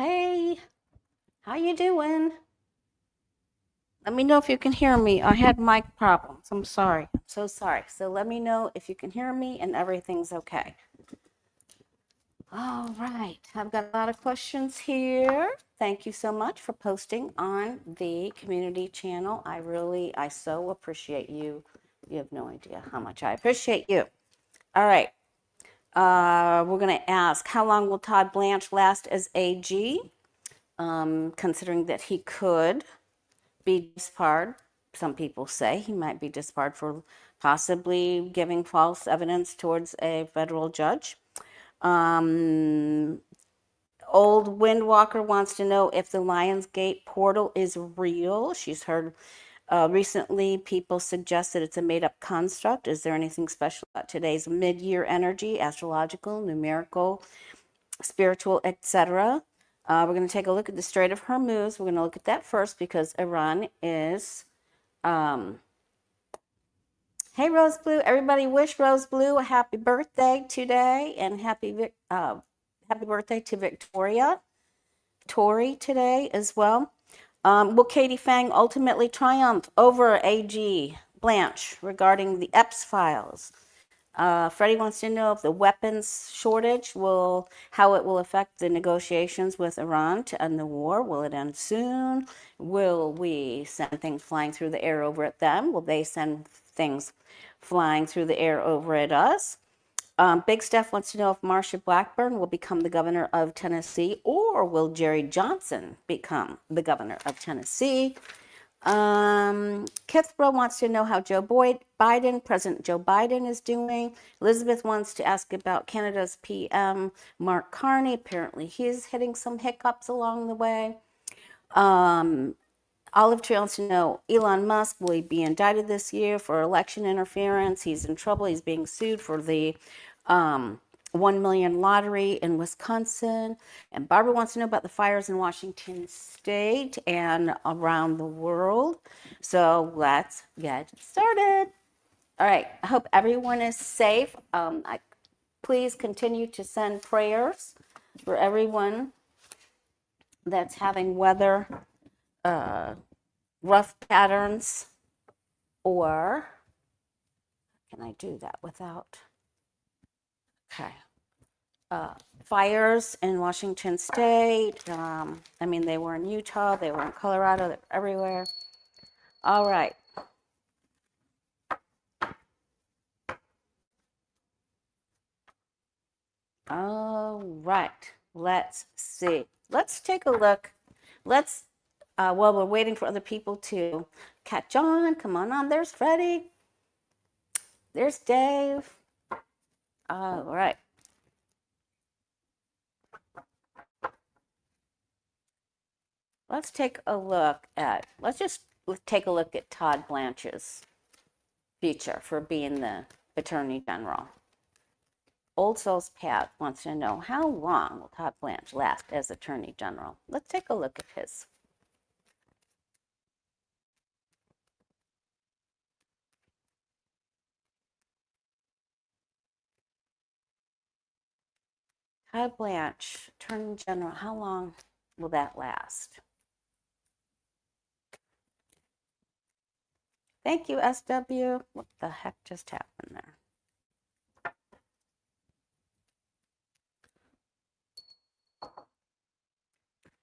Hey, how you doing? Let me know if you can hear me. I had mic problems. I'm sorry. I'm so sorry. So let me know if you can hear me and everything's okay. All right. I've got a lot of questions here. Thank you so much for posting on the community channel. I so appreciate you. You have no idea how much I appreciate you. All right. We're going to ask, how long will Todd Blanch last as AG? Considering that he could be disbarred. Some people say he might be disbarred for possibly giving false evidence towards a federal judge. Old Windwalker wants to know if the Lionsgate portal is real. She's heard recently people suggest that it's a made-up construct. Is there anything special about today's mid-year energy, astrological, numerical, spiritual, etc.? We're going to take a look at the Strait of Hormuz. We're going to look at that first because Iran is hey, Rose Blue. Everybody wish Rose Blue a happy birthday today and happy birthday to Victoria. Tori today as well. Will Katie Fang ultimately triumph over AG Blanche regarding the Epps files? Freddie wants to know if the weapons shortage how it will affect the negotiations with Iran to end the war. Will it end soon? Will we send things flying through the air over at them? Will they send things flying through the air over at us? Big Steph wants to know if Marsha Blackburn will become the governor of Tennessee, or will Jerry Johnson become the governor of Tennessee? Kithbro wants to know how President Joe Biden is doing. Elizabeth wants to ask about Canada's PM, Mark Carney. Apparently he's hitting some hiccups along the way. Olive Tree wants to know, Elon Musk, will he be indicted this year for election interference? He's in trouble. He's being sued for the 1 million lottery in Wisconsin. And Barbara wants to know about the fires in Washington State and around the world. So let's get started. All right. I hope everyone is safe. Please continue to send prayers for everyone that's having weather rough patterns, or can I do that without? Okay. Fires in Washington State. They were in Utah, they were in Colorado, they were everywhere. All right. All right. Let's see. Let's take a look. While we're waiting for other people to catch on, come on. There's Freddie. There's Dave. All right. Let's take a look at Todd Blanche's future for being the Attorney General. Old Soul's Pat wants to know, how long will Todd Blanche last as Attorney General? Let's take a look at his. Todd Blanche, Attorney General, how long will that last? Thank you, SW. What the heck just happened there?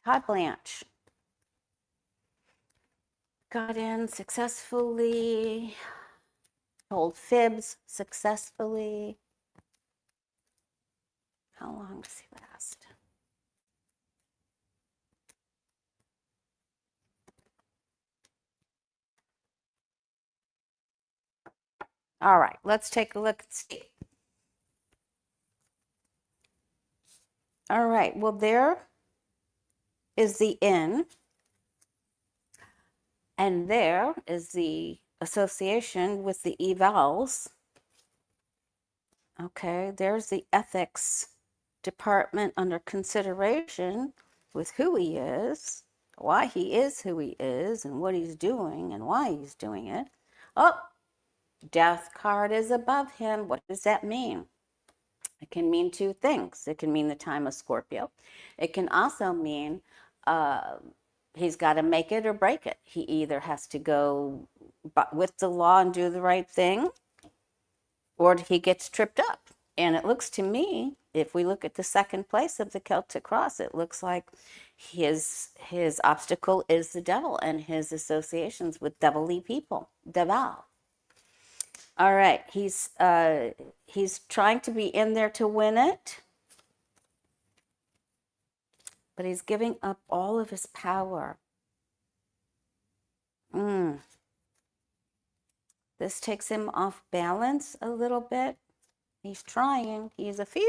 Todd Blanche got in successfully, told fibs successfully. How long does he last? All right, let's take a look and see. All right, well, there is the in, and there is the association with the evals. Okay, there's the ethics department under consideration with who he is, why he is who he is, and what he's doing, and why he's doing it. Oh, death card is above him. What does that mean? It can mean two things. It can mean the time of Scorpio. It can also mean he's got to make it or break it. He either has to go with the law and do the right thing, or he gets tripped up. And it looks to me, if we look at the second place of the Celtic cross, it looks like his obstacle is the devil and his associations with devilly people. Devil. All right, he's trying to be in there to win it, but he's giving up all of his power. This takes him off balance a little bit. He's trying. He's afeared.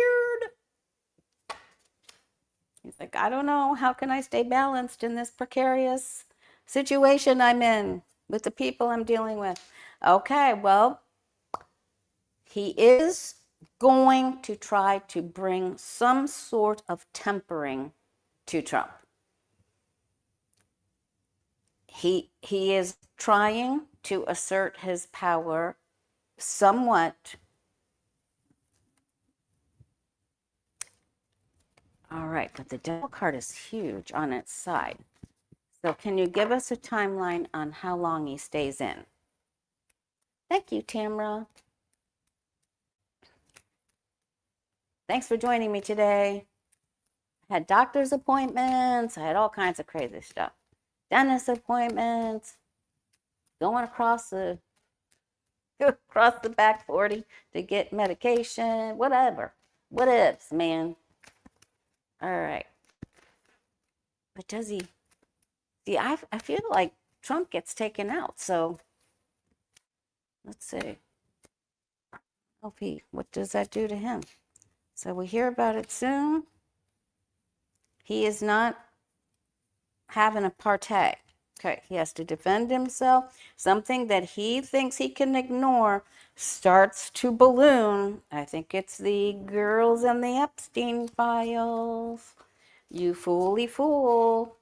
He's like, I don't know. How can I stay balanced in this precarious situation I'm in with the people I'm dealing with? Okay, well, he is going to try to bring some sort of tempering to Trump. He is trying to assert his power somewhat. All right, but the devil card is huge on its side. So can you give us a timeline on how long he stays in? Thank you, Tamra. Thanks for joining me today. I had doctor's appointments. I had all kinds of crazy stuff. Dentist appointments. Going across the back 40 to get medication. Whatever. What ifs, man. All right. But does he? See, I feel like Trump gets taken out. So let's see. LP, what does that do to him? So we hear about it soon. He is not having a partay. Okay, he has to defend himself. Something that he thinks he can ignore starts to balloon. I think it's the girls and the Epstein files. You fooly fool.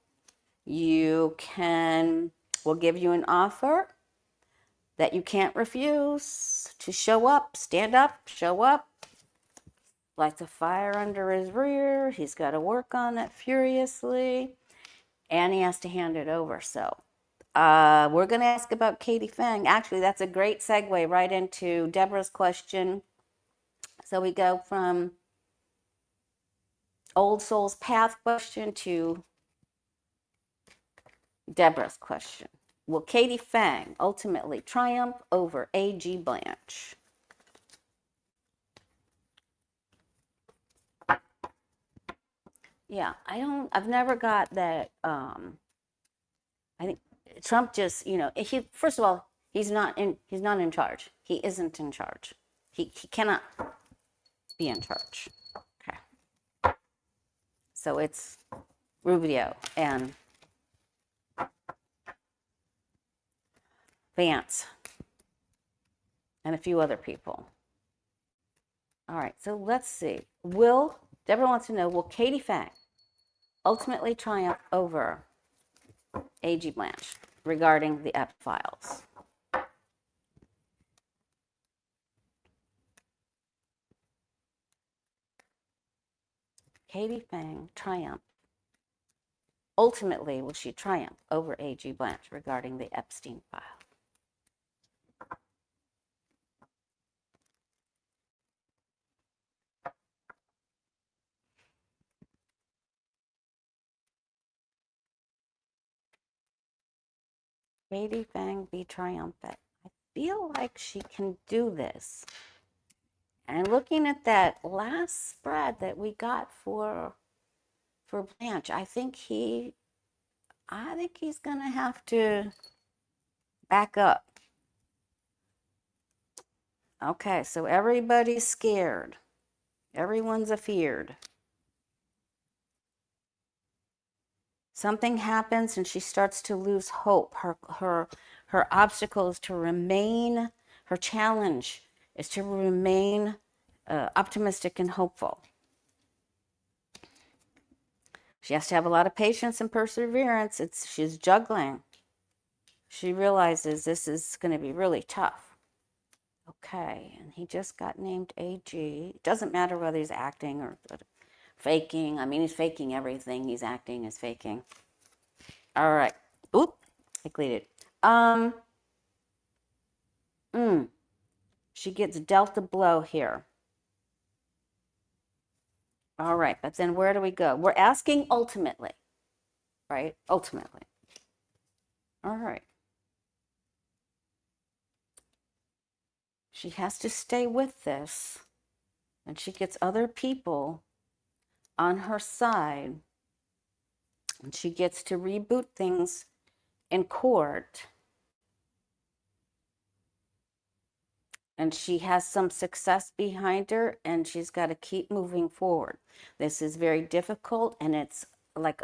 We'll give you an offer that you can't refuse to show up, stand up, show up. Lights a fire under his rear. He's got to work on it furiously. And he has to hand it over. So we're going to ask about Katie Phang. Actually, that's a great segue right into Deborah's question. So we go from Old Soul's Path question to Deborah's question. Will Katie Phang ultimately triumph over AG Blanche? Yeah, I've never got that. I think Trump just, first of all, he's not in charge. He isn't in charge. He cannot be in charge. Okay. So it's Rubio and Vance and a few other people. All right, so let's see. Deborah wants to know, will Katie Phang ultimately triumph over AG Blanche regarding the Ep files? Katie Phang triumph. Ultimately, will she triumph over AG Blanche regarding the Epstein file? Katie Phang be triumphant. I feel like she can do this. And looking at that last spread that we got for Blanche, I think he's going to have to back up. Okay, so everybody's scared. Everyone's afeared. Something happens and she starts to lose hope. Her obstacle is to remain, her challenge is to remain optimistic and hopeful. She has to have a lot of patience and perseverance. She's juggling. She realizes this is going to be really tough. Okay, and he just got named AG. It doesn't matter whether he's acting or faking. I mean, he's faking everything. He's acting as faking. All right. Oop, I deleted. She gets dealt a blow here. All right, but then where do we go? We're asking ultimately, right? Ultimately. All right. She has to stay with this, and she gets other people on her side, and she gets to reboot things in court, and she has some success behind her, and she's got to keep moving forward. This is very difficult, and it's like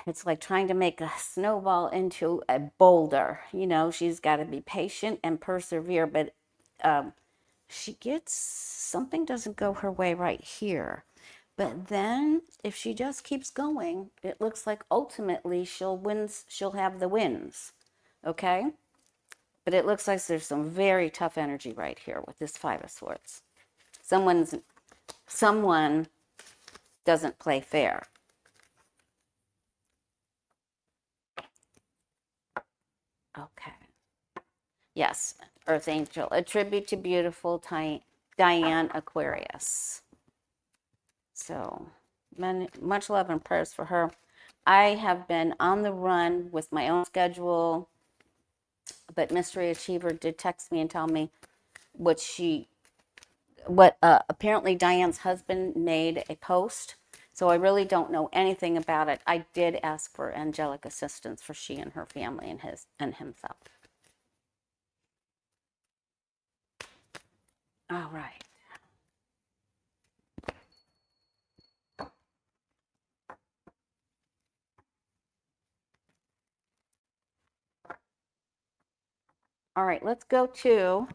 it's like trying to make a snowball into a boulder. You know, she's got to be patient and persevere, but she gets something doesn't go her way right here. But then if she just keeps going, it looks like ultimately she'll have the wins. Okay? But it looks like there's some very tough energy right here with this Five of Swords. Someone doesn't play fair. Okay. Yes, Earth Angel. A tribute to beautiful Diane Aquarius. So, much love and prayers for her. I have been on the run with my own schedule, but Mystery Achiever did text me and tell me apparently Diane's husband made a post. So I really don't know anything about it. I did ask for angelic assistance for she and her family and himself. All right. All right, let's go to,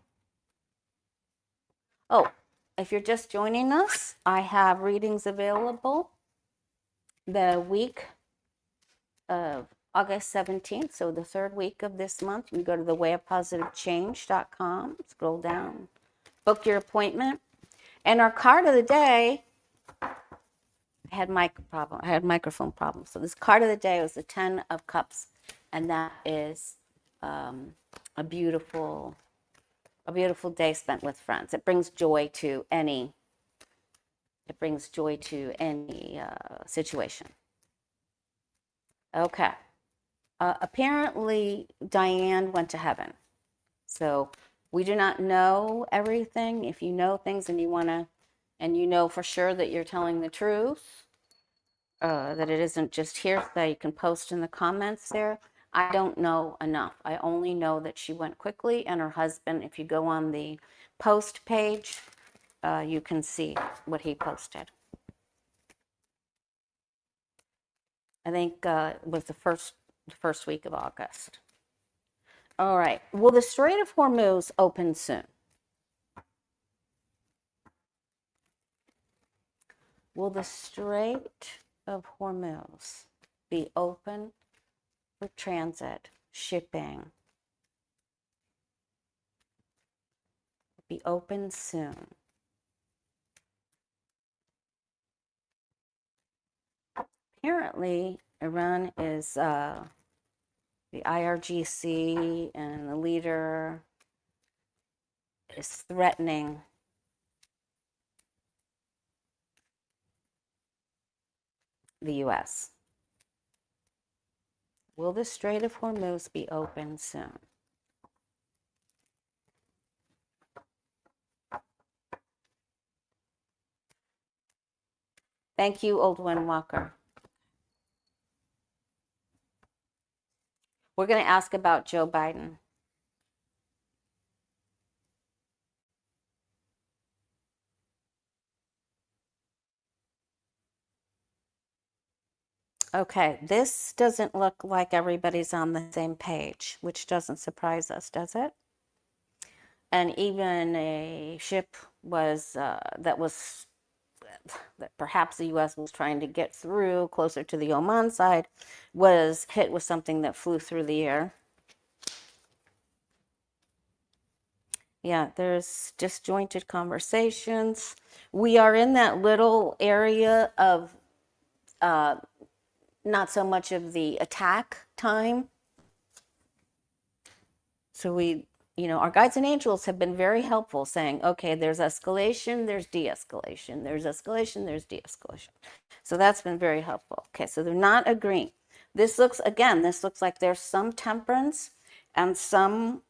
if you're just joining us, I have readings available the week of August 17th, so the third week of this month. You can go to thewayofpositivechange.com, scroll down, book your appointment. And our card of the day, I had microphone problem. So this card of the day was the 10 of Cups, and that is a beautiful day spent with friends. It brings joy to any situation. Okay. Apparently, Diane went to heaven. So we do not know everything. If you know things and you know for sure that you're telling the truth, that it isn't just hearsay, you can post in the comments there. I don't know enough. I only know that she went quickly, and her husband, if you go on the post page, you can see what he posted. I think it was the first week of August. All right. Will the Strait of Hormuz open soon? Will the Strait of Hormuz be open for transit, shipping? Be open soon. Apparently, Iran is the IRGC, and the leader is threatening the U.S. Will the Strait of Hormuz be open soon? Thank you, Old One Walker. We're going to ask about Joe Biden. Okay, this doesn't look like everybody's on the same page, which doesn't surprise us, does it? And even a ship that perhaps the U.S. was trying to get through closer to the Oman side was hit with something that flew through the air. Yeah, there's disjointed conversations. We are in that little area of not so much of the attack time. So our guides and angels have been very helpful saying, okay, there's escalation, there's de-escalation, there's escalation, there's de-escalation. So that's been very helpful. Okay, so they're not agreeing. This looks like there's some temperance and some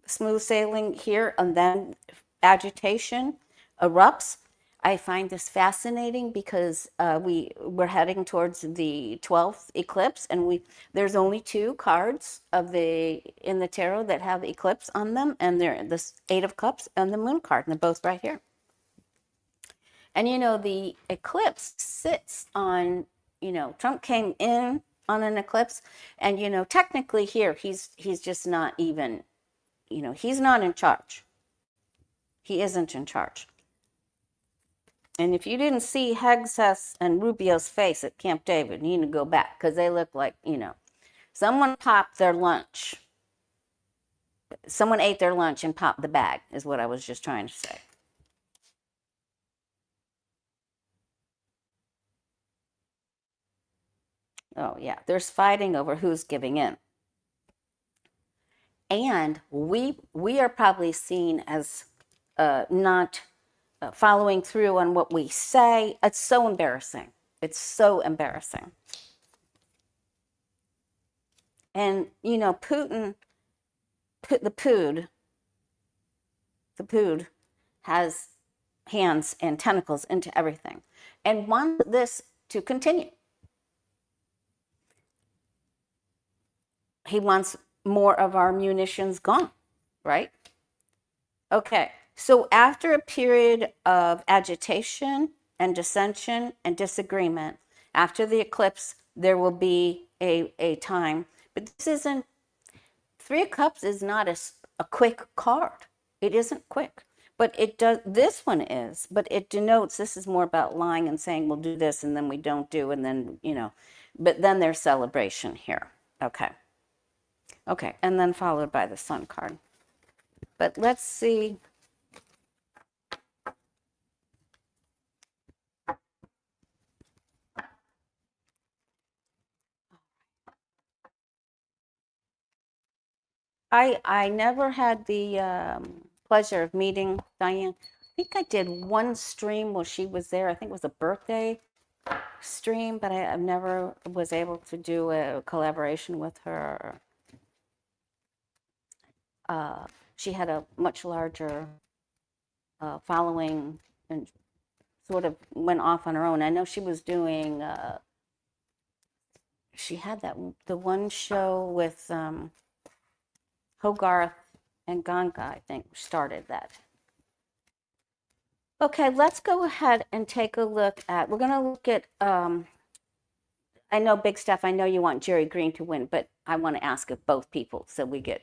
smooth sailing here, and then agitation erupts. I find this fascinating because we're heading towards the 12th eclipse, and there's only 2 cards in the tarot that have eclipse on them, and they're the 8 of Cups and the Moon card, and they're both right here. And the eclipse sits on, Trump came in on an eclipse, and technically here he's just not even, he's not in charge. He isn't in charge. And if you didn't see Hegseth and Rubio's face at Camp David, you need to go back because they look like, someone popped their lunch. Someone ate their lunch and popped the bag, is what I was just trying to say. Oh, yeah. There's fighting over who's giving in. And we are probably seen as not following through on what we say. It's so embarrassing. It's so embarrassing. And, Putin, the Pood has hands and tentacles into everything and wants this to continue. He wants more of our munitions gone, right? Okay, so after a period of agitation and dissension and disagreement, after the eclipse, there will be a time. But this isn't, 3 of Cups is not a quick card. It isn't quick. But it does, this one is, but it denotes this is more about lying and saying we'll do this and then we don't do, and then, but then there's celebration here. Okay. Okay, and then followed by the Sun card. But let's see. I never had the pleasure of meeting Diane. I think I did one stream while she was there. I think it was a birthday stream, but I never was able to do a collaboration with her. She had a much larger following and sort of went off on her own. I know she was doing, she had the one show with Hogarth and Ganga, I think, started that. Okay, let's go ahead and take a look at, we're going to look at, I know, Big Steph, I know you want Jerry Green to win, but I want to ask of both people so we get,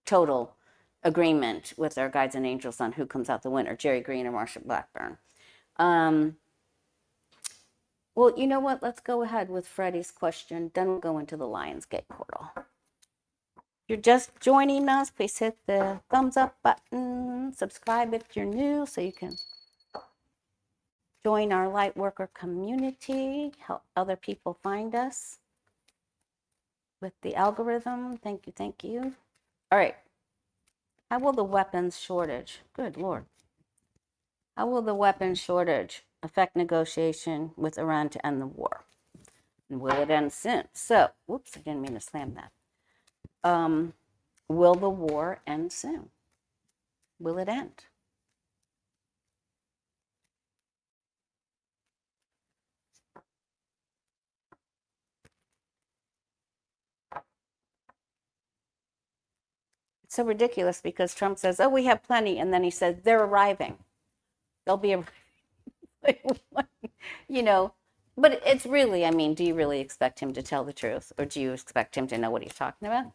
total agreement with our guides and angels on who comes out the winner, Jerry Green or Marsha Blackburn. Well, you know what? Let's go ahead with Freddie's question. Then we'll go into the Lionsgate portal. If you're just joining us, please hit the thumbs up button. Subscribe if you're new so you can join our Lightworker community, help other people find us with the algorithm. Thank you, thank you. All right. How will the weapons shortage, good Lord, how will the weapons shortage affect negotiation with Iran to end the war? And will it end soon? So, whoops, I didn't mean to slam that. Will the war end soon? Will it end? It's so ridiculous because Trump says, oh, we have plenty. And then he says, they're arriving. They'll be arriving. But it's really, I mean, do you really expect him to tell the truth? Or do you expect him to know what he's talking about?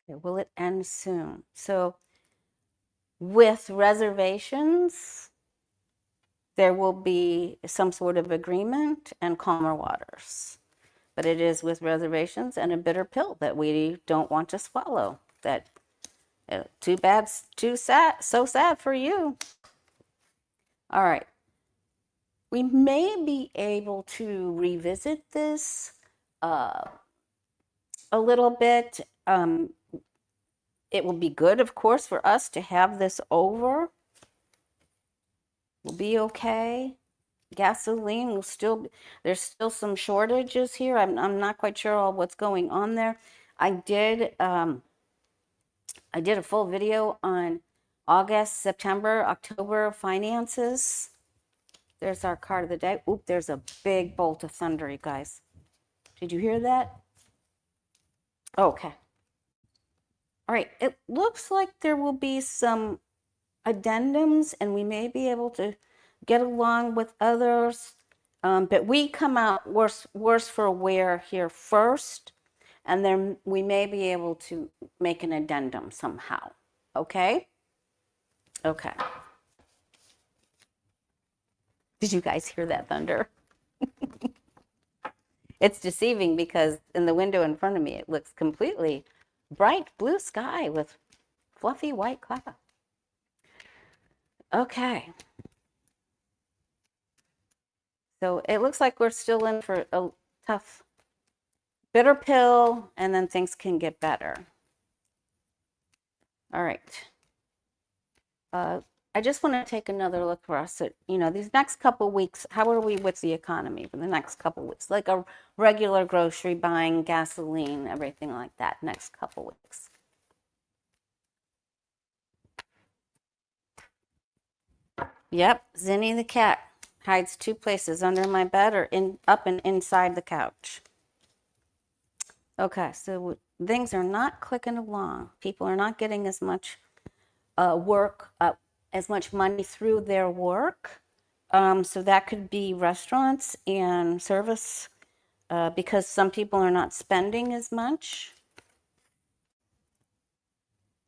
Okay, will it end soon? So with reservations, there will be some sort of agreement and calmer waters. But it is with reservations and a bitter pill that we don't want to swallow. That too bad, too sad, so sad for you. All right. We may be able to revisit this a little bit. It will be good, of course, for us to have this over. We'll be okay. Gasoline will still, there's still some shortages here. I'm not quite sure all what's going on there. I did a full video on August, September, October finances. There's our card of the day. Oop, there's a big bolt of thunder, you guys. Did you hear that? Okay. All right, it looks like there will be some addendums and we may be able to get along with others. But we come out worse for wear here first, and then we may be able to make an addendum somehow. Okay? Okay. Did you guys hear that thunder? It's deceiving because in the window in front of me, it looks completely bright blue sky with fluffy white clouds. Okay. So it looks like we're still in for a tough, bitter pill, and then things can get better. All right. I just want to take another look for us at, these next couple weeks, how are we with the economy for the next couple weeks? Like a regular grocery buying, gasoline, everything like that, next couple weeks. Yep, Zinny the cat hides two places, under my bed or up and inside the couch. Okay, so things are not clicking along. People are not getting as much work, as much money through their work. So that could be restaurants and service because some people are not spending as much.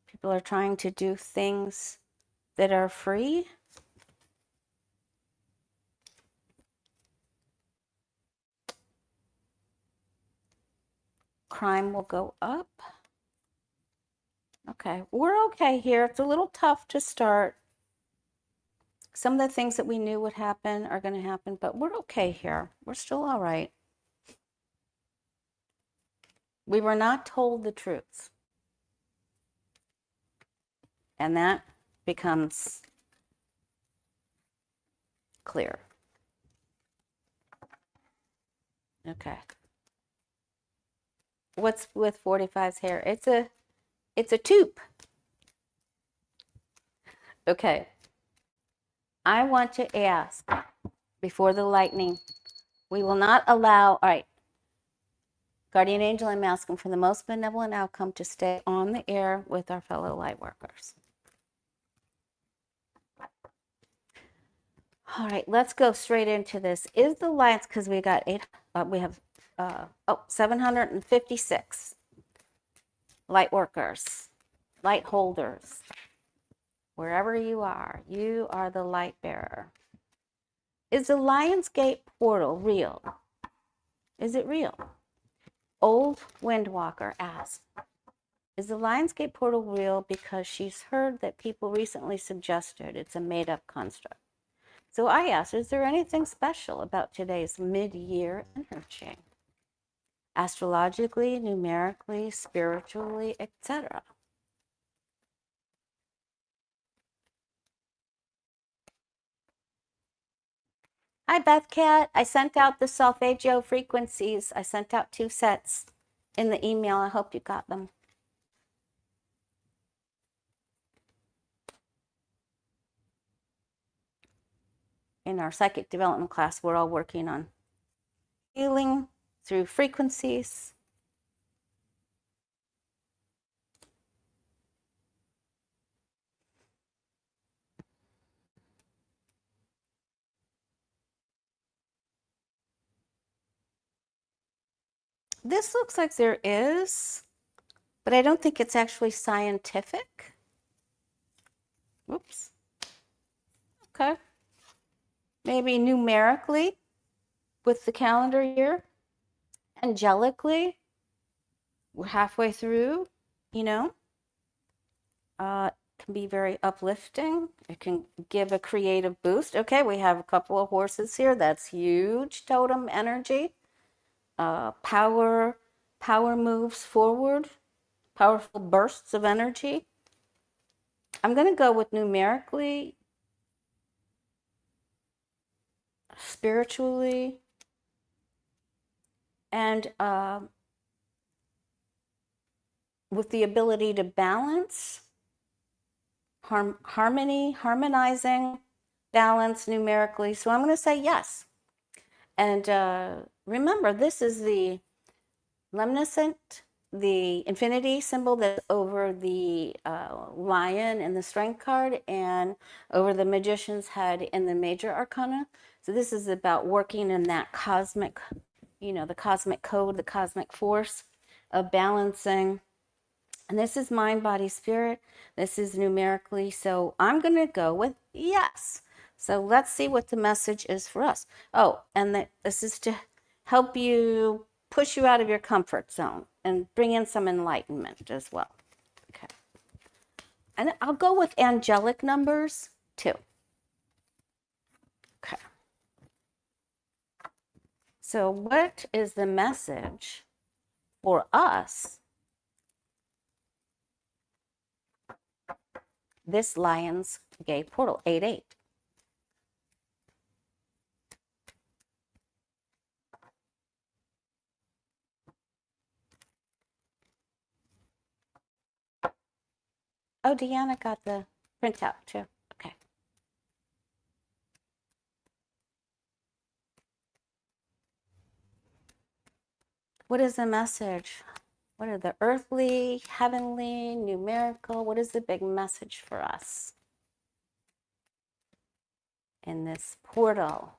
People are trying to do things that are free. Crime will go up. Okay, we're okay here. It's a little tough to start. Some of the things that we knew would happen are going to happen, but we're okay here. We're still all right. We were not told the truth. And that becomes clear. Okay. What's with 45's hair? It's a tube. Okay. I want to ask before the lightning, we will not allow, all right, Guardian Angel, I'm asking for the most benevolent outcome to stay on the air with our fellow light workers. All right, let's go straight into this. Is the lights, because we got 756 light workers, light holders. Wherever you are the light bearer. Is the Lionsgate portal real? Is it real? Old Windwalker asked, is the Lionsgate portal real because she's heard that people recently suggested it's a made-up construct? So I asked, is there anything special about today's mid-year energy? Astrologically, numerically, spiritually, etc. Hi, Beth Cat. I sent out the solfeggio frequencies. I sent out 2 sets in the email. I hope you got them. In our psychic development class, we're all working on healing through frequencies. This looks like there is, but I don't think it's actually scientific. Oops. Okay. maybe numerically with the calendar year, angelically, we're halfway through, you know. Can be very uplifting. It can give a creative boost. Okay, we have a couple of horses here. That's huge totem energy. Power moves forward, powerful bursts of energy. I'm going to go with numerically, spiritually, and with the ability to balance, harmonizing, balance numerically. So I'm going to say yes. And remember, this is the lemniscent, the infinity symbol that's over the lion in the strength card and over the magician's head in the major arcana. So this is about working in that cosmic, the cosmic code, the cosmic force of balancing. And this is mind, body, spirit. This is numerically. So I'm going to go with yes. So let's see what the message is for us. Oh, and this is to help you push you out of your comfort zone and bring in some enlightenment as well. Okay. And I'll go with angelic numbers too. Okay. So what is the message for us? This Lion's Gate portal, 8-8. Oh, Deanna got the printout too. Okay. What is the message? What are the earthly, heavenly, numerical? What is the big message for us in this portal?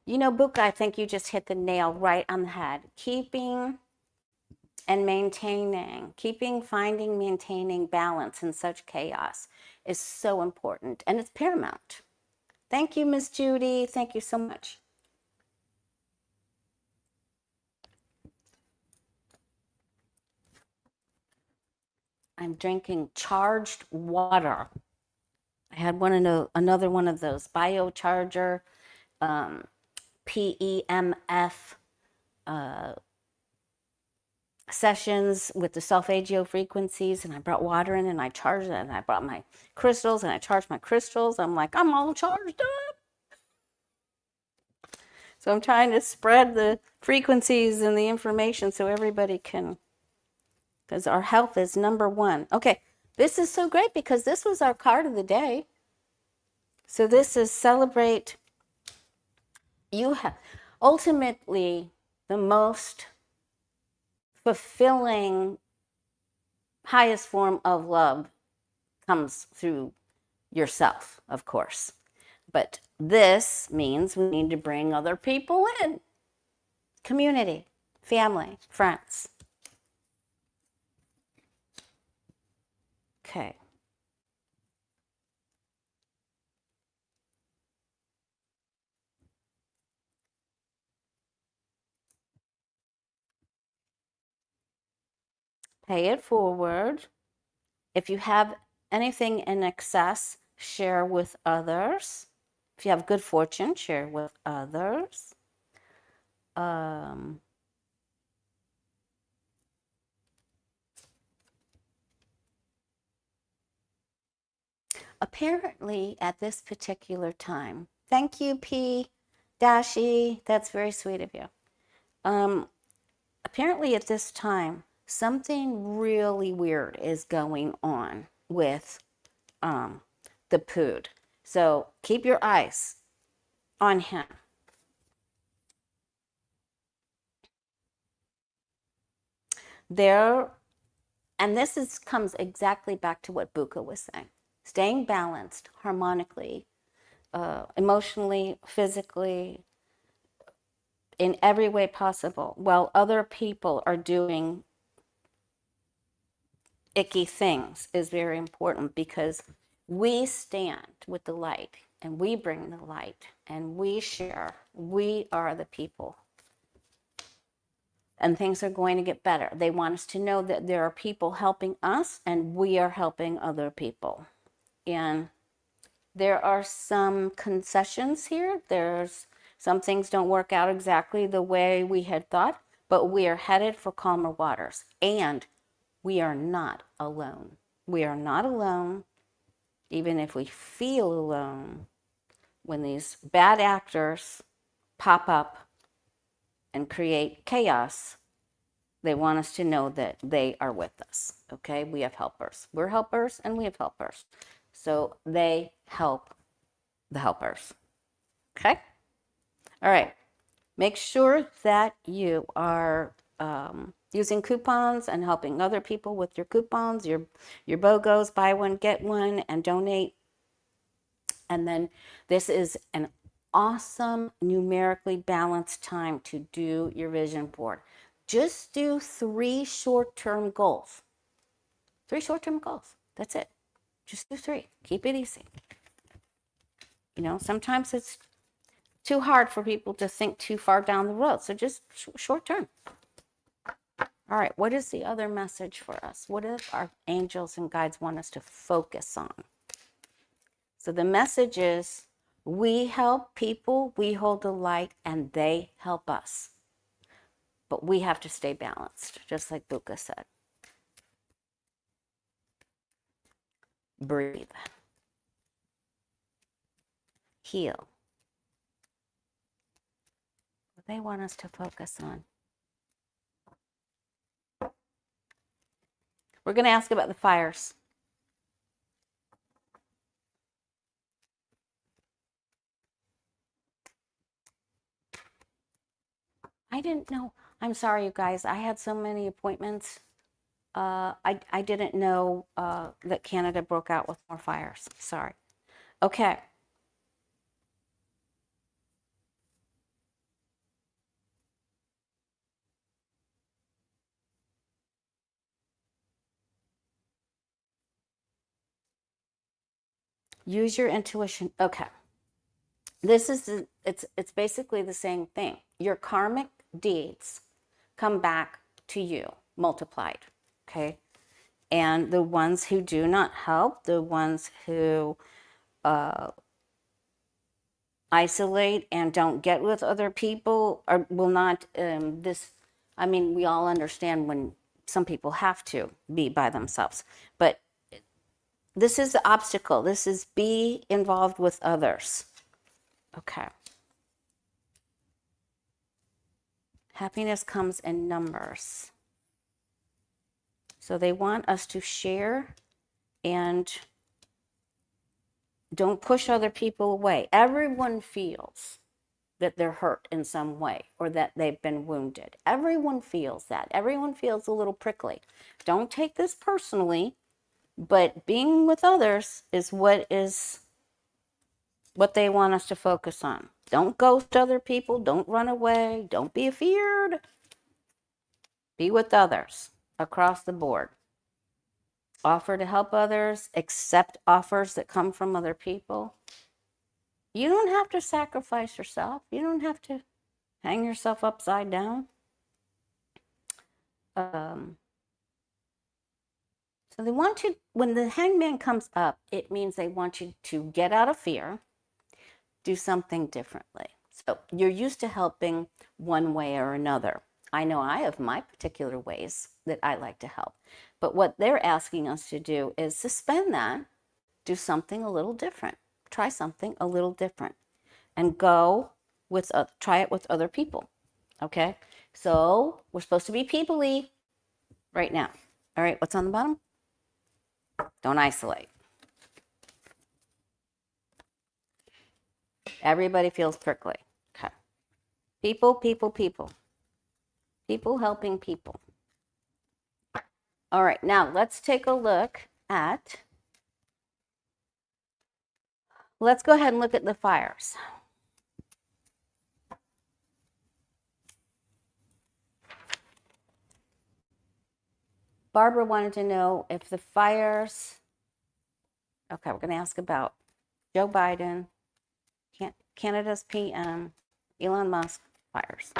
Buka, I think you just hit the nail right on the head. Keeping and maintaining balance in such chaos is so important, and it's paramount. Thank you, Miss Judy. Thank you so much. I'm drinking charged water. I had another one of those biocharger PEMF sessions with the solfeggio frequencies, and I brought water in and I charged it, and I brought my crystals and I charged my crystals. I'm like, I'm all charged up. So I'm trying to spread the frequencies and the information so everybody can, because our health is number one. Okay, this is so great because this was our card of the day. So this is celebrate. You have ultimately the most fulfilling, highest form of love comes through yourself, of course. But this means we need to bring other people in. Community, family, friends. Okay. Pay it forward. If you have anything in excess, share with others. If you have good fortune, share with others. Apparently, at this particular time, thank you, P. Dashi. That's very sweet of you. Apparently, at this time, something really weird is going on with the Pood. So keep your eyes on him. And this comes exactly back to what Buka was saying. Staying balanced harmonically, emotionally, physically, in every way possible, while other people are doing icky things, is very important, because we stand with the light and we bring the light and we share. We are the people. And things are going to get better. They want us to know that there are people helping us and we are helping other people. And there are some concessions here. There's some things don't work out exactly the way we had thought, but we are headed for calmer waters. And we are not alone. We are not alone, even if we feel alone. When these bad actors pop up and create chaos, they want us to know that they are with us, okay? We have helpers. We're helpers and we have helpers. So they help the helpers, okay? All right. Make sure that you are using coupons and helping other people with your coupons, your BOGOs, buy one, get one, and donate. And then this is an awesome numerically balanced time to do your vision board. Just do 3 short-term goals. 3 short-term goals. That's it. Just do 3. Keep it easy. You know, sometimes it's too hard for people to think too far down the road. So just short-term. All right. What is the other message for us? What do our angels and guides want us to focus on? So the message is, we help people, we hold the light, and they help us. But we have to stay balanced, just like Buka said. Breathe. Heal. What they want us to focus on. We're going to ask about the fires. I didn't know. I'm sorry, you guys. I had so many appointments. I didn't know that Canada broke out with more fires. Sorry. Okay. Use your intuition. Okay. This is it's basically the same thing. Your karmic deeds come back to you multiplied. Okay. And the ones who do not help, the ones who isolate and don't get with other people, will not, I mean, we all understand when some people have to be by themselves, but this is the obstacle. This is be involved with others. Okay. Happiness comes in numbers. So they want us to share and don't push other people away. Everyone feels that they're hurt in some way or that they've been wounded. Everyone feels that. Everyone feels a little prickly. Don't take this personally, but being with others is what they want us to focus on. Don't ghost other people. Don't run away. Don't be afeared. Be with others across the board. Offer to help others. Accept offers that come from other people. You don't have to sacrifice yourself. You don't have to hang yourself upside down. So they want you, when the hangman comes up, it means they want you to get out of fear, do something differently. So you're used to helping one way or another. I know I have my particular ways that I like to help. But what they're asking us to do is suspend that, do something a little different. Try something a little different. And go with, try it with other people. Okay? So we're supposed to be people-y right now. All right, what's on the bottom? Don't isolate. Everybody feels prickly. Okay. People, people, people. People helping people. All right, now let's take a look at, let's go ahead and look at the fires. Barbara wanted to know if the fires, okay, we're going to ask about Joe Biden, Canada's PM, Elon Musk, fires.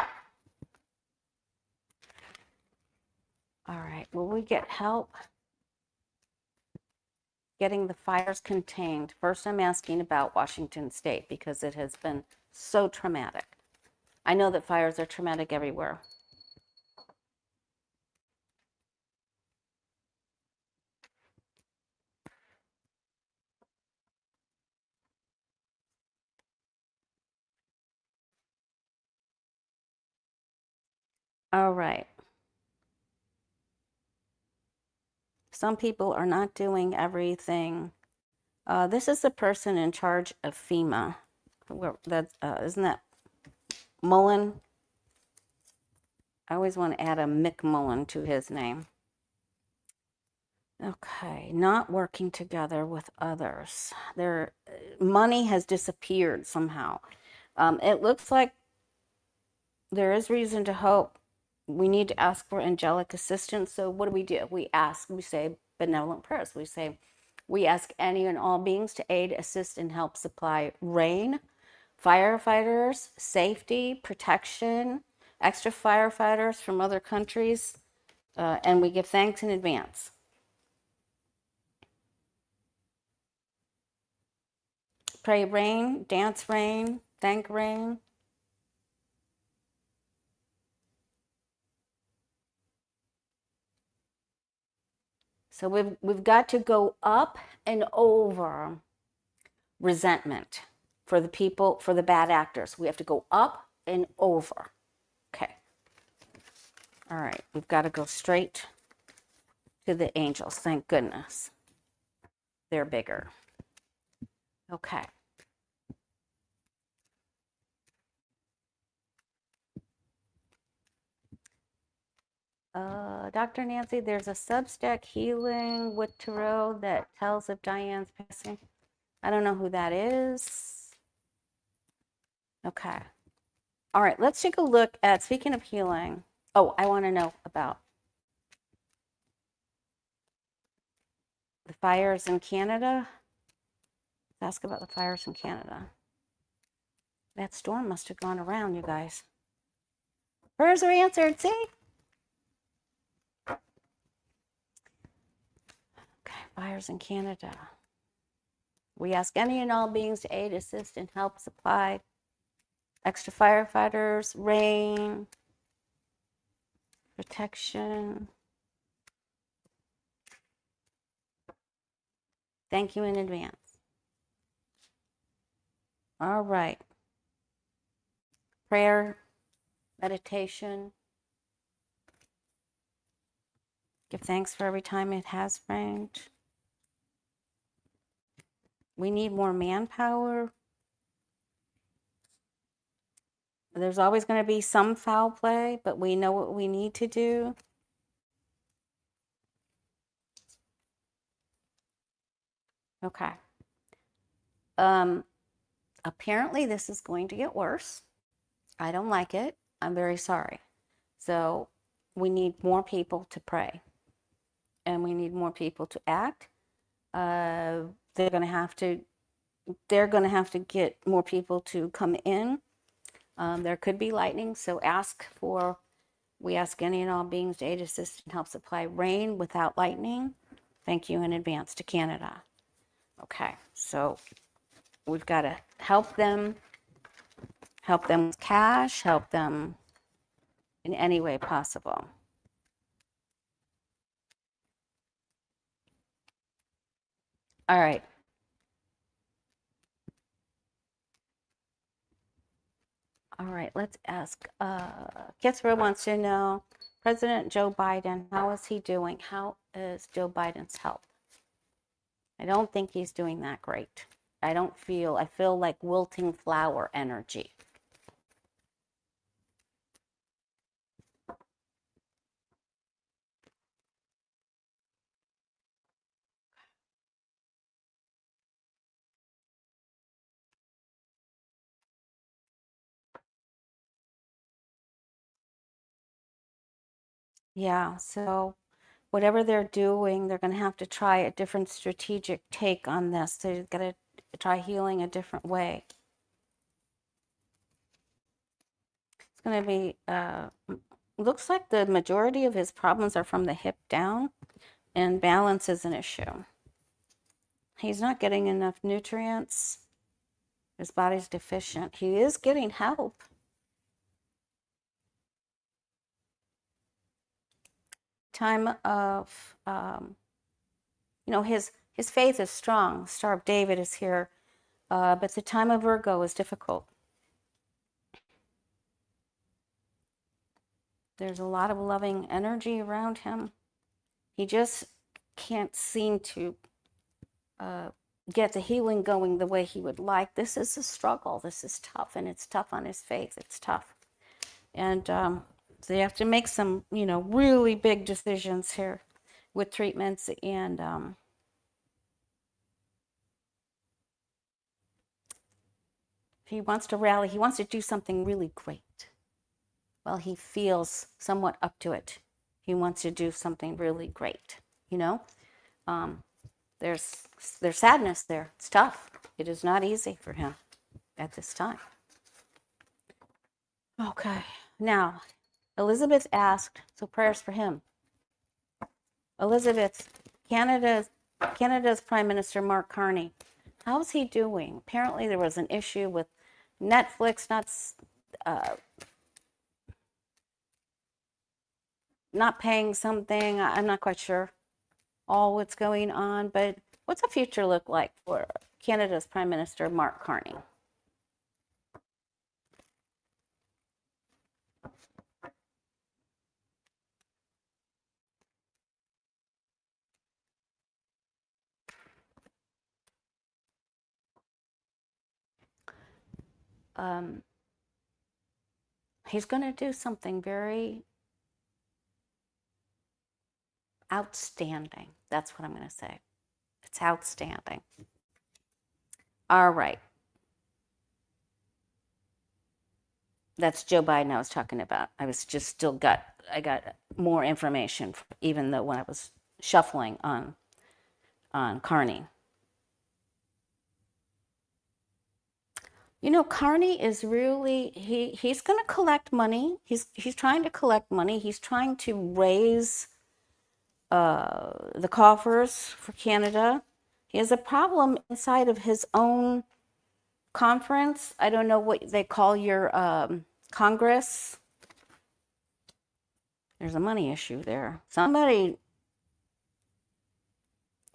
All right, will we get help getting the fires contained? First, I'm asking about Washington State because it has been so traumatic. I know that fires are traumatic everywhere. All right. Some people are not doing everything. This is the person in charge of FEMA. Isn't that Mullen? I always want to add a Mick Mullen to his name. Okay, not working together with others. Their money has disappeared somehow. It looks like there is reason to hope. We need to ask for angelic assistance. So what do? We ask, we say benevolent prayers. We say, we ask any and all beings to aid, assist, and help supply rain, firefighters, safety, protection, extra firefighters from other countries, and we give thanks in advance. Pray rain, dance rain, thank rain. So we've got to go up and over resentment for the people, for the bad actors. We have to go up and over. Okay. All right. We've got to go straight to the angels. Thank goodness. They're bigger. Okay. Dr. Nancy, there's a Substack healing with tarot that tells if Diane's passing. I don't know who that is. Okay. All right, let's take a look at, speaking of healing. Oh, I want to know about the fires in Canada. Let's ask about the fires in Canada. That storm must have gone around, you guys. Prayers are answered, see? Okay, fires in Canada. We ask any and all beings to aid, assist, and help supply extra firefighters, rain, protection. Thank you in advance. All right. Prayer, meditation. Give thanks for every time it has rained. We need more manpower. There's always going to be some foul play, but we know what we need to do. Okay. Apparently this is going to get worse. I don't like it. I'm very sorry. So we need more people to pray, and we need more people to act. They're going to have to get more people to come in. There could be lightning, so we ask any and all beings to aid, assist, and help supply rain without lightning. Thank you in advance to Canada. Okay, so we've got to help them with cash, help them in any way possible. All right. All right, let's ask. Kitsra wants to know, President Joe Biden, how is he doing? How is Joe Biden's health? I don't think he's doing that great. I feel like wilting flower energy. Yeah, so whatever they're doing, they're going to have to try a different strategic take on this. They're going to try healing a different way. It's going to be, looks like the majority of his problems are from the hip down, and balance is an issue. He's not getting enough nutrients. His body's deficient. He is getting help. Time of, his faith is strong. Star of David is here, but the time of Virgo is difficult. There's a lot of loving energy around him. He just can't seem to get the healing going the way he would like. This is a struggle. This is tough, and it's tough on his faith. It's tough. And so you have to make some, really big decisions here with treatments. And he wants to rally. He wants to do something really great. Well, he feels somewhat up to it. He wants to do something really great, There's sadness there. It's tough. It is not easy for him at this time. Okay. Now, Elizabeth asked, so prayers for him. Elizabeth, Canada's Prime Minister Mark Carney, how's he doing? Apparently there was an issue with Netflix not paying something. I'm not quite sure all what's going on, but what's the future look like for Canada's Prime Minister Mark Carney? He's going to do something very outstanding. That's what I'm going to say. It's outstanding. All right. That's Joe Biden I was talking about. I got more information, even though when I was shuffling on Carney. Carney is really, he's going to collect money. He's trying to collect money. He's trying to raise the coffers for Canada. He has a problem inside of his own conference. I don't know what they call your Congress. There's a money issue there. There's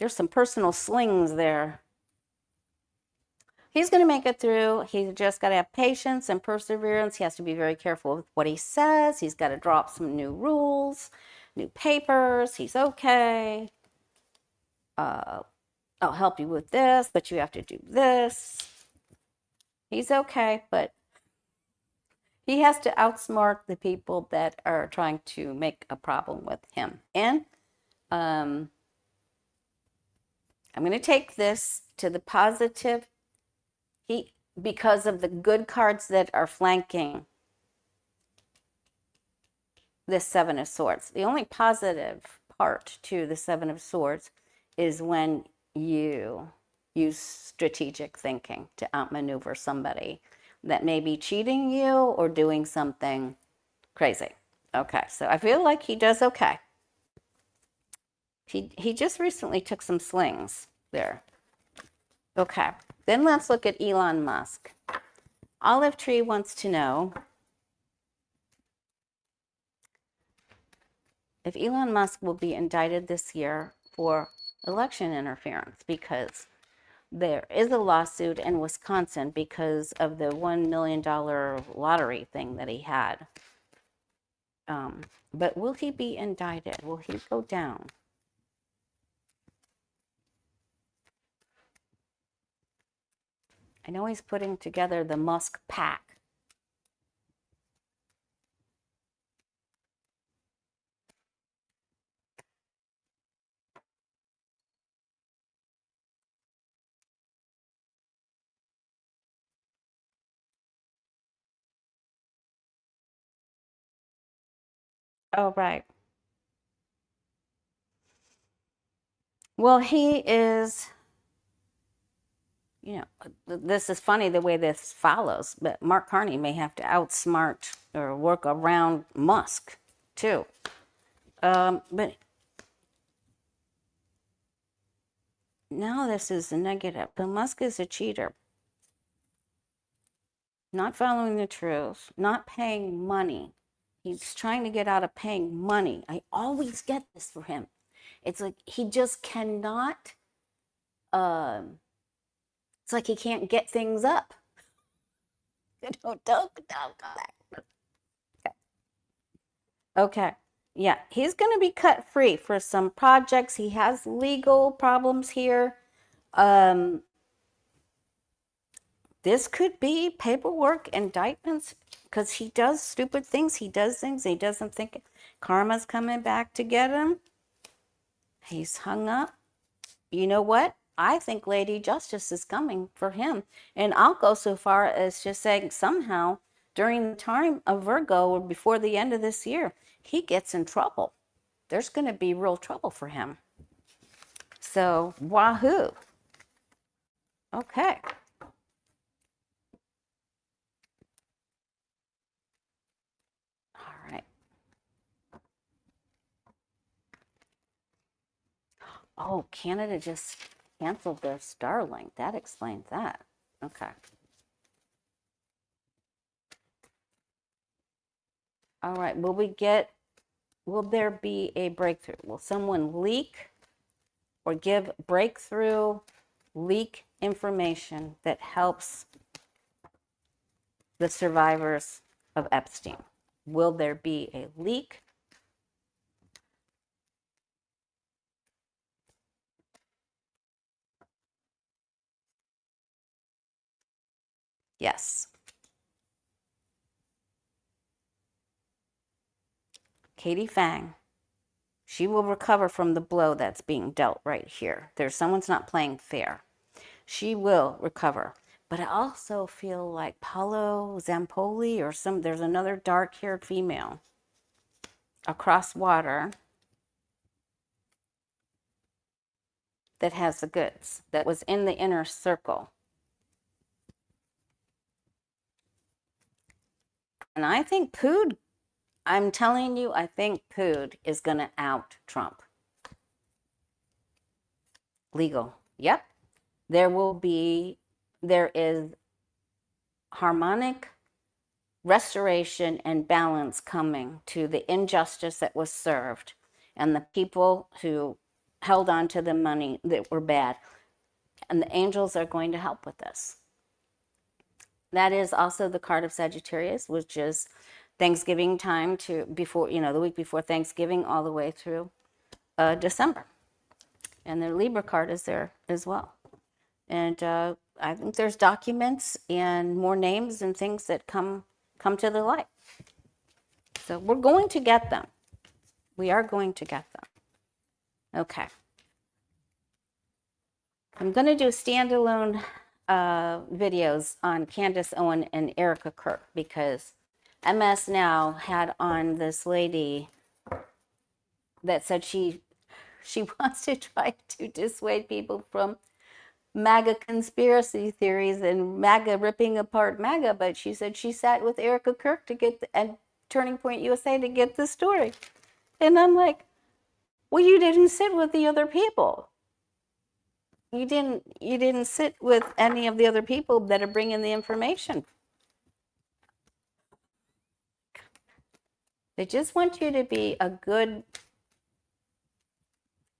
some personal slings there. He's going to make it through. He's just got to have patience and perseverance. He has to be very careful with what he says. He's got to drop some new rules, new papers. He's okay. I'll help you with this, but you have to do this. He's okay, but he has to outsmart the people that are trying to make a problem with him. And I'm going to take this to the positive. Because of the good cards that are flanking this Seven of Swords. The only positive part to the Seven of Swords is when you use strategic thinking to outmaneuver somebody that may be cheating you or doing something crazy. Okay, so I feel like he does okay. He just recently took some slings there. Okay, then let's look at Elon Musk. Olive Tree wants to know if Elon Musk will be indicted this year for election interference, because there is a lawsuit in Wisconsin because of the $1 million lottery thing that he had. But will he be indicted? Will he go down? I know he's putting together the Musk pack. Oh, right. Well, he is, this is funny the way this follows, but Mark Carney may have to outsmart or work around Musk too. But now this is a negative. But Musk is a cheater. Not following the truth, not paying money. He's trying to get out of paying money. I always get this for him. It's like he just cannot, it's like he can't get things up. Don't. Okay. Yeah, he's going to be cut free for some projects. He has legal problems here. This could be paperwork, indictments, because he does stupid things. He does things he doesn't think karma's coming back to get him. He's hung up. You know what? I think Lady Justice is coming for him. And I'll go so far as just saying somehow during the time of Virgo or before the end of this year, he gets in trouble. There's going to be real trouble for him. So, wahoo. Okay. All right. Oh, Canada just canceled their Starlink. That explains that. Okay. All right. Will there be a breakthrough? Will someone leak or give breakthrough leak information that helps the survivors of Epstein? Will there be a leak? Yes. Katie Phang, she will recover from the blow that's being dealt right here. Someone's not playing fair. She will recover. But I also feel like Paolo Zampoli or there's another dark-haired female across water that has the goods, that was in the inner circle. And I think Pood, I'm telling you, I think Pood is going to out Trump. Legal. Yep. There is harmonic restoration and balance coming to the injustice that was served and the people who held on to the money that were bad. And the angels are going to help with this. That is also the card of Sagittarius, which is Thanksgiving time to before, the week before Thanksgiving all the way through December. And the Libra card is there as well. And I think there's documents and more names and things that come to the light. So we're going to get them. We are going to get them. Okay. I'm going to do standalone videos on Candace Owen and Erica Kirk because MS Now had on this lady that said she wants to try to dissuade people from MAGA conspiracy theories and MAGA ripping apart MAGA, but she said she sat with Erica Kirk to get and Turning Point USA to get the story. And I'm like, well, you didn't sit with the other people. You didn't sit with any of the other people that are bringing the information. They just want you to be a good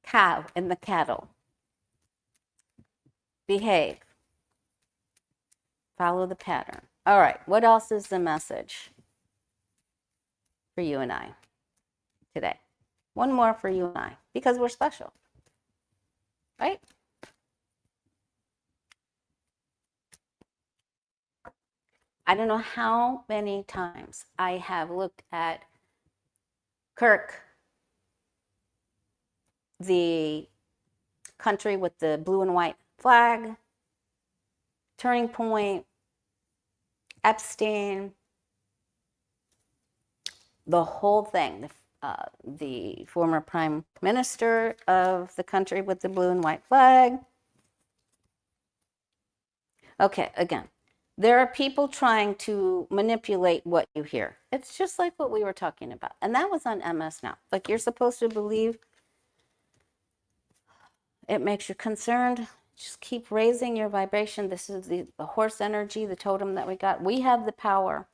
cow in the cattle. Behave. Follow the pattern. All right, what else is the message for you and I today? One more for you and I, because we're special, right? I don't know how many times I have looked at Kirk, the country with the blue and white flag, Turning Point, Epstein, the whole thing, the former prime minister of the country with the blue and white flag. Okay, again, there are people trying to manipulate what you hear. It's just like what we were talking about. And that was on MS Now. Like, you're supposed to believe it makes you concerned. Just keep raising your vibration. This is the horse energy, the totem that we got. We have the power.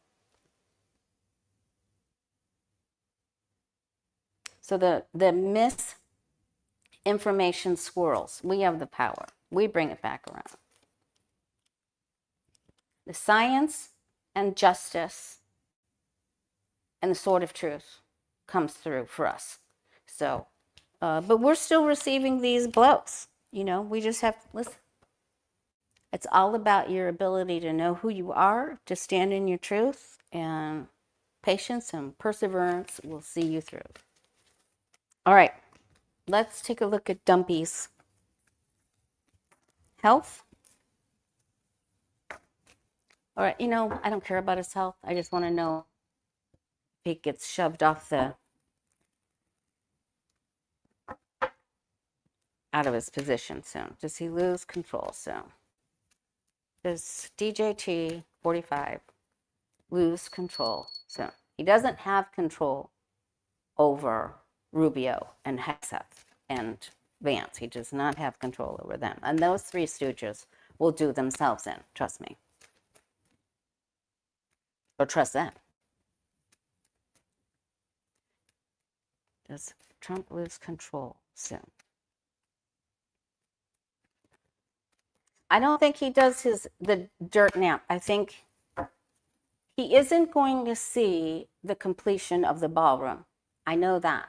So the misinformation swirls. We have the power. We bring it back around. The science and justice and the sword of truth comes through for us. So, but we're still receiving these blows. You know, we just have to listen. It's all about your ability to know who you are, to stand in your truth, and patience and perseverance will see you through. All right, let's take a look at Dumpy's health. All right, you know, I don't care about his health. I just want to know if he gets shoved off out of his position soon. Does he lose control soon? Does DJT 45 lose control soon? He doesn't have control over Rubio and Hegseth and Vance. He does not have control over them. And those three stooges will do themselves in. Trust me. Or trust them. Does Trump lose control soon? I don't think he does the dirt nap. I think he isn't going to see the completion of the ballroom. I know that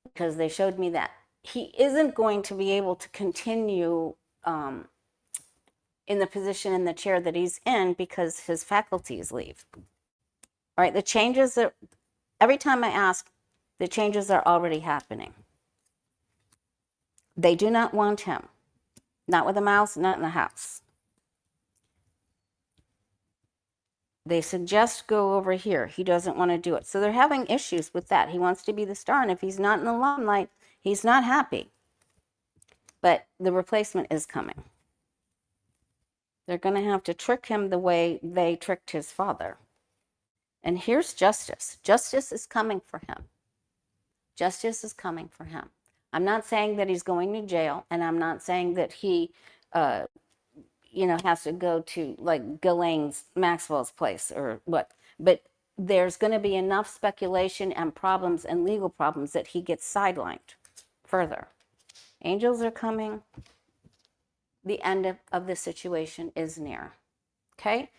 because they showed me that. He isn't going to be able to continue in the position in the chair that he's in because his faculties leave. All right, the changes are, every time I ask, the changes are already happening. They do not want him. Not with a mouse, not in the house. They suggest go over here. He doesn't want to do it. So they're having issues with that. He wants to be the star, and if he's not in the limelight, he's not happy. But the replacement is coming. They're going to have to trick him the way they tricked his father. And here's justice. Justice is coming for him. Justice is coming for him. I'm not saying that he's going to jail, and I'm not saying that he, has to go to like Ghislaine's Maxwell's place or what. But there's going to be enough speculation and problems and legal problems that he gets sidelined further. Angels are coming. The end of the situation is near. Okay?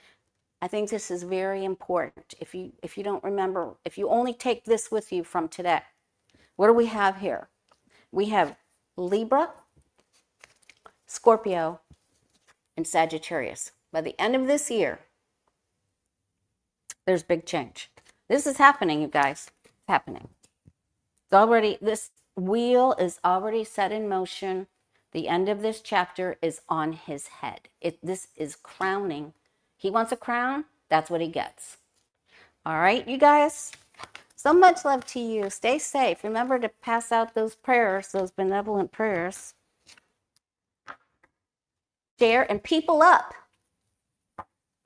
I think this is very important. If you don't remember, if you only take this with you from today, what do we have here? We have Libra, Scorpio, and Sagittarius. By the end of this year, there's big change. This is happening, you guys. It's happening. It's already, this wheel is already set in motion. The end of this chapter is on his head. This is crowning. He wants a crown. That's what he gets. All right, you guys. So much love to you. Stay safe. Remember to pass out those prayers, those benevolent prayers. Share and people up.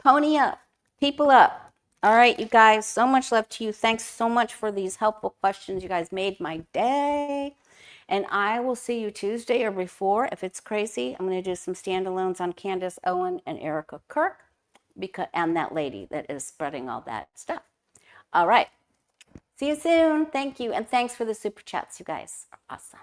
Pony up. People up. All right, you guys. So much love to you. Thanks so much for these helpful questions. You guys made my day. And I will see you Tuesday or before. If it's crazy, I'm going to do some standalones on Candace Owen and Erica Kirk and that lady that is spreading all that stuff. All right. See you soon. Thank you. And thanks for the super chats. You guys are awesome.